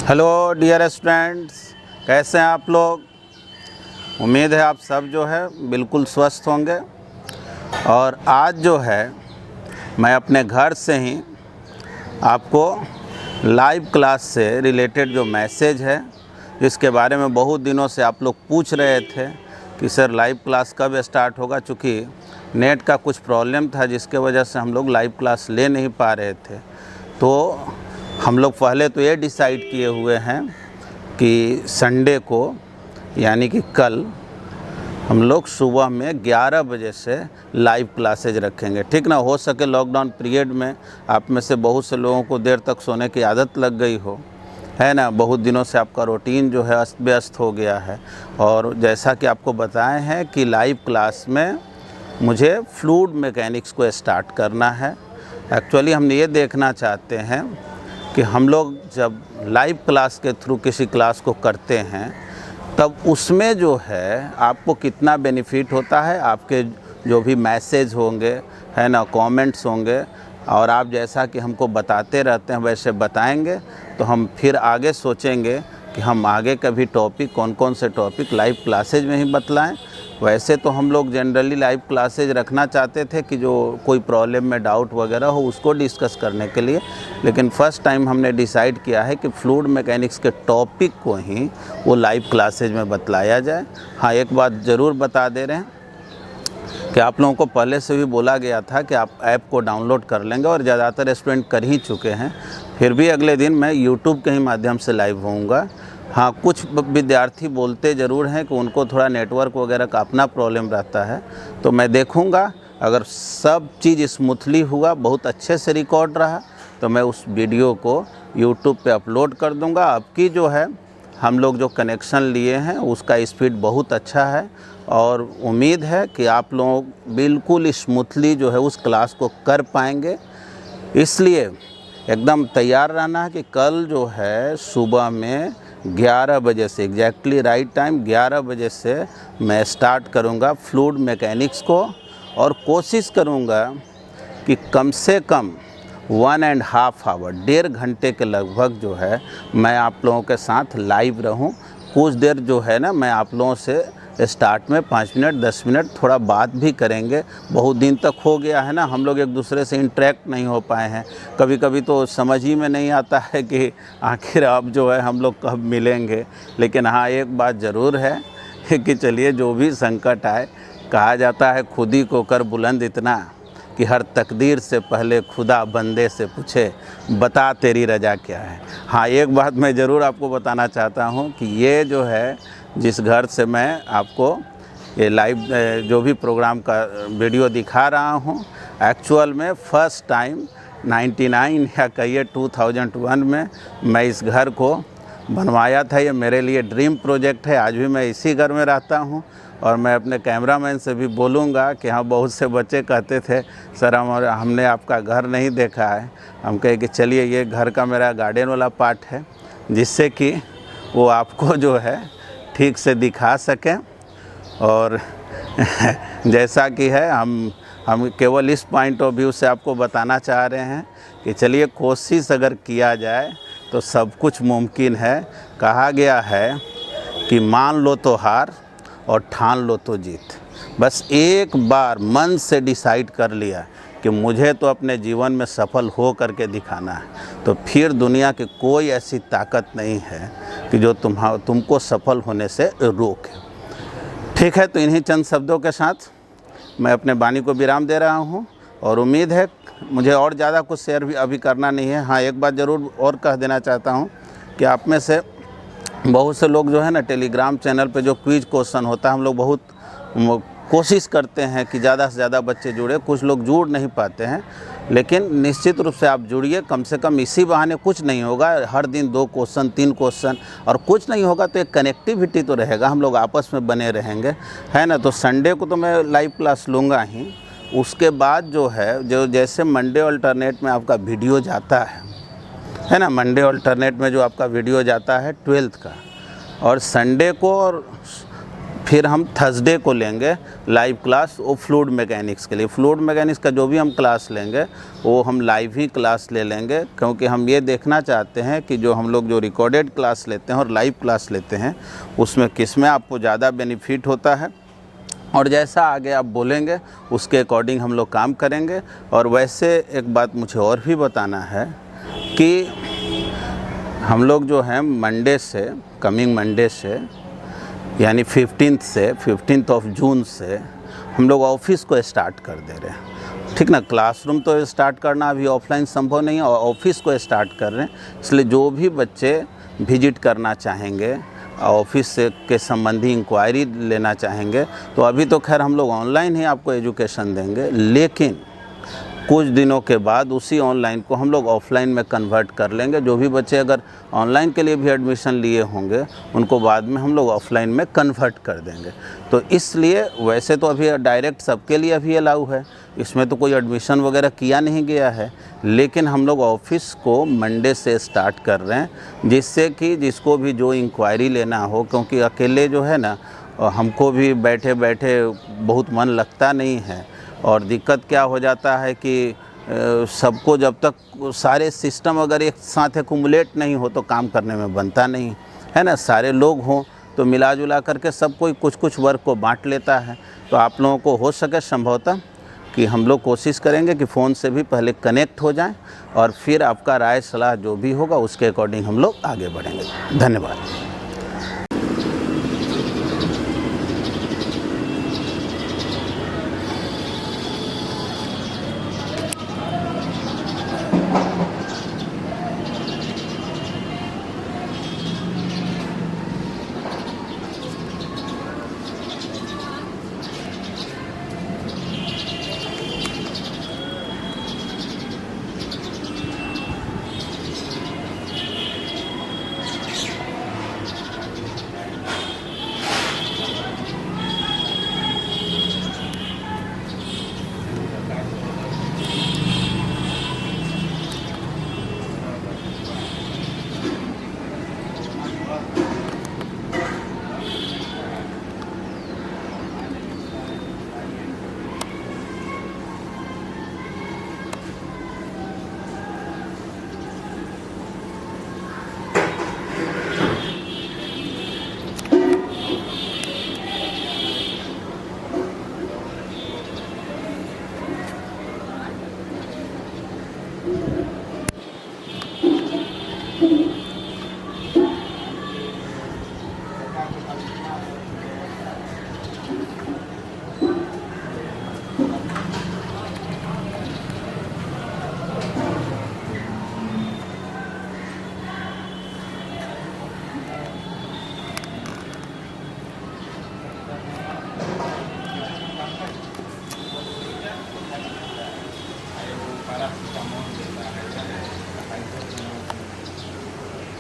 Hello dear students, कैसे हैं आप लोग। उम्मीद है आप सब जो है बिल्कुल स्वस्थ होंगे। और आज जो है मैं अपने घर से ही आपको लाइव क्लास से रिलेटेड जो मैसेज है, जिसके बारे में बहुत दिनों से आप लोग पूछ रहे थे कि सर लाइव क्लास कब स्टार्ट होगा, चूँकि नेट का कुछ प्रॉब्लम था जिसके वजह से हम लोग लाइव क्लास ले नहीं पा रहे थे। तो हम लोग पहले तो ये डिसाइड किए हुए हैं कि संडे को यानी कि कल हम लोग सुबह में 11 बजे से लाइव क्लासेज रखेंगे, ठीक ना। हो सके लॉकडाउन पीरियड में आप में से बहुत से लोगों को देर तक सोने की आदत लग गई हो, है ना। बहुत दिनों से आपका रूटीन जो है अस्त व्यस्त हो गया है। और जैसा कि आपको बताए हैं कि लाइव क्लास में मुझे फ्लूइड मैकेनिक्स को स्टार्ट करना है। एक्चुअली हम ये देखना चाहते हैं कि हम लोग जब लाइव क्लास के थ्रू किसी क्लास को करते हैं तब उसमें जो है आपको कितना बेनिफिट होता है। आपके जो भी मैसेज होंगे, है ना, कमेंट्स होंगे, और आप जैसा कि हमको बताते रहते हैं वैसे बताएंगे, तो हम फिर आगे सोचेंगे कि हम आगे कभी टॉपिक कौन कौन से टॉपिक लाइव क्लासेज में ही बतलाएं। वैसे तो हम लोग जनरली लाइव क्लासेज रखना चाहते थे कि जो कोई प्रॉब्लम में डाउट वगैरह हो उसको डिस्कस करने के लिए, लेकिन फ़र्स्ट टाइम हमने डिसाइड किया है कि फ्लूइड मैकेनिक्स के टॉपिक को ही वो लाइव क्लासेज में बतलाया जाए। हाँ, एक बात ज़रूर बता दे रहे हैं कि आप लोगों को पहले से भी बोला गया था कि आप ऐप को डाउनलोड कर लेंगे, और ज़्यादातर स्टूडेंट कर ही चुके हैं। फिर भी अगले दिन मैं यूट्यूब के ही माध्यम से लाइव होऊंगा। हाँ, कुछ विद्यार्थी बोलते ज़रूर हैं कि उनको थोड़ा नेटवर्क वगैरह का अपना प्रॉब्लम रहता है, तो मैं देखूंगा अगर सब चीज़ स्मूथली हुआ, बहुत अच्छे से रिकॉर्ड रहा, तो मैं उस वीडियो को यूट्यूब पे अपलोड कर दूंगा। आपकी जो है हम लोग जो कनेक्शन लिए हैं उसका स्पीड बहुत अच्छा है, और उम्मीद है कि आप लोग बिल्कुल स्मूथली जो है उस क्लास को कर पाएंगे। इसलिए एकदम तैयार रहना है कि कल जो है सुबह में 11 बजे से, एग्जैक्टली राइट टाइम 11 बजे से मैं स्टार्ट करूंगा फ्लूइड मैकेनिक्स को, और कोशिश करूंगा कि कम से कम 1.5 आवर, 1.5 घंटे के लगभग जो है मैं आप लोगों के साथ लाइव रहूं। कुछ देर जो है ना मैं आप लोगों से स्टार्ट में 5 मिनट 10 मिनट थोड़ा बात भी करेंगे। बहुत दिन तक हो गया है ना, हम लोग एक दूसरे से इंटरेक्ट नहीं हो पाए हैं। कभी कभी तो समझ ही में नहीं आता है कि आखिर अब जो है हम लोग कब मिलेंगे। लेकिन हाँ, एक बात ज़रूर है कि चलिए जो भी संकट आए, कहा जाता है खुद ही को कर बुलंद इतना कि हर तकदीर से पहले खुदा बंदे से पूछे बता तेरी रजा क्या है। हाँ, एक बात मैं ज़रूर आपको बताना चाहता हूँ कि ये जो है जिस घर से मैं आपको ये लाइव जो भी प्रोग्राम का वीडियो दिखा रहा हूँ, एक्चुअल में फ़र्स्ट टाइम 99 या कहिए 2001 में मैं इस घर को बनवाया था। ये मेरे लिए ड्रीम प्रोजेक्ट है। आज भी मैं इसी घर में रहता हूँ, और मैं अपने कैमरामैन से भी बोलूँगा कि हाँ, बहुत से बच्चे कहते थे सर हमने आपका घर नहीं देखा है। हम कहे कि चलिए ये घर का मेरा गार्डन वाला पार्ट है, जिससे कि वो आपको जो है ठीक से दिखा सकें। और जैसा कि है हम केवल इस पॉइंट ऑफ व्यू से आपको बताना चाह रहे हैं कि चलिए कोशिश अगर किया जाए तो सब कुछ मुमकिन है। कहा गया है कि मान लो तो हार और ठान लो तो जीत। बस एक बार मन से डिसाइड कर लिया कि मुझे तो अपने जीवन में सफल हो करके दिखाना है, तो फिर दुनिया की कोई ऐसी ताकत नहीं है कि जो तुमको सफल होने से रोके। ठीक है, तो इन्हीं चंद शब्दों के साथ मैं अपने वाणी को विराम दे रहा हूं, और उम्मीद है मुझे और ज़्यादा कुछ शेयर भी अभी करना नहीं है। हाँ, एक बात ज़रूर और कह देना चाहता हूं कि आप में से बहुत से लोग जो है ना टेलीग्राम चैनल पे जो क्विज क्वेश्चन होता है, हम लोग बहुत कोशिश करते हैं कि ज़्यादा से ज़्यादा बच्चे जुड़े। कुछ लोग जुड़ नहीं पाते हैं, लेकिन निश्चित रूप से आप जुड़िए। कम से कम इसी बहाने कुछ नहीं होगा, हर दिन 2 क्वेश्चन 3 क्वेश्चन, और कुछ नहीं होगा तो एक कनेक्टिविटी तो रहेगा, हम लोग आपस में बने रहेंगे, है ना। तो संडे को तो मैं लाइव क्लास लूँगा ही। उसके बाद जो है जो जैसे मंडे अल्टरनेट में आपका वीडियो जाता है ना, मंडे अल्टरनेट में जो आपका वीडियो जाता है 12th का, और संडे को और फिर हम थर्सडे को लेंगे लाइव क्लास वो फ्लूइड मैकेनिक्स के लिए। फ्लूइड मैकेनिक्स का जो भी हम क्लास लेंगे वो हम लाइव ही क्लास ले लेंगे, क्योंकि हम ये देखना चाहते हैं कि जो हम लोग जो रिकॉर्डेड क्लास लेते हैं और लाइव क्लास लेते हैं उसमें किस में आपको ज़्यादा बेनिफिट होता है, और जैसा आगे आप बोलेंगे उसके अकॉर्डिंग हम लोग काम करेंगे। और वैसे एक बात मुझे और भी बताना है कि हम लोग जो है मंडे से, कमिंग मंडे से यानी 15th ऑफ जून से हम लोग ऑफिस को स्टार्ट कर दे रहे हैं, ठीक ना। क्लासरूम तो स्टार्ट करना अभी ऑफलाइन संभव नहीं है, और ऑफिस को स्टार्ट कर रहे हैं। इसलिए जो भी बच्चे विजिट करना चाहेंगे, ऑफिस से के संबंधी इंक्वायरी लेना चाहेंगे, तो अभी तो खैर हम लोग ऑनलाइन ही आपको एजुकेशन देंगे, लेकिन कुछ दिनों के बाद उसी ऑनलाइन को हम लोग ऑफलाइन में कन्वर्ट कर लेंगे। जो भी बच्चे अगर ऑनलाइन के लिए भी एडमिशन लिए होंगे उनको बाद में हम लोग ऑफलाइन में कन्वर्ट कर देंगे। तो इसलिए वैसे तो अभी डायरेक्ट सबके लिए अभी अलाउ है, इसमें तो कोई एडमिशन वगैरह किया नहीं गया है, लेकिन हम लोग ऑफिस को मंडे से स्टार्ट कर रहे हैं, जिससे कि जिसको भी जो इंक्वायरी लेना हो, क्योंकि अकेले जो है ना हमको भी बैठे बैठे बहुत मन लगता नहीं है। और दिक्कत क्या हो जाता है कि सबको जब तक सारे सिस्टम अगर एक साथ एक्युमुलेट नहीं हो तो काम करने में बनता नहीं है ना। सारे लोग हों तो मिला जुला करके सब कोई कुछ कुछ वर्क को बांट लेता है। तो आप लोगों को हो सके संभवतः कि हम लोग कोशिश करेंगे कि फ़ोन से भी पहले कनेक्ट हो जाएं, और फिर आपका राय सलाह जो भी होगा उसके अकॉर्डिंग हम लोग आगे बढ़ेंगे। धन्यवाद।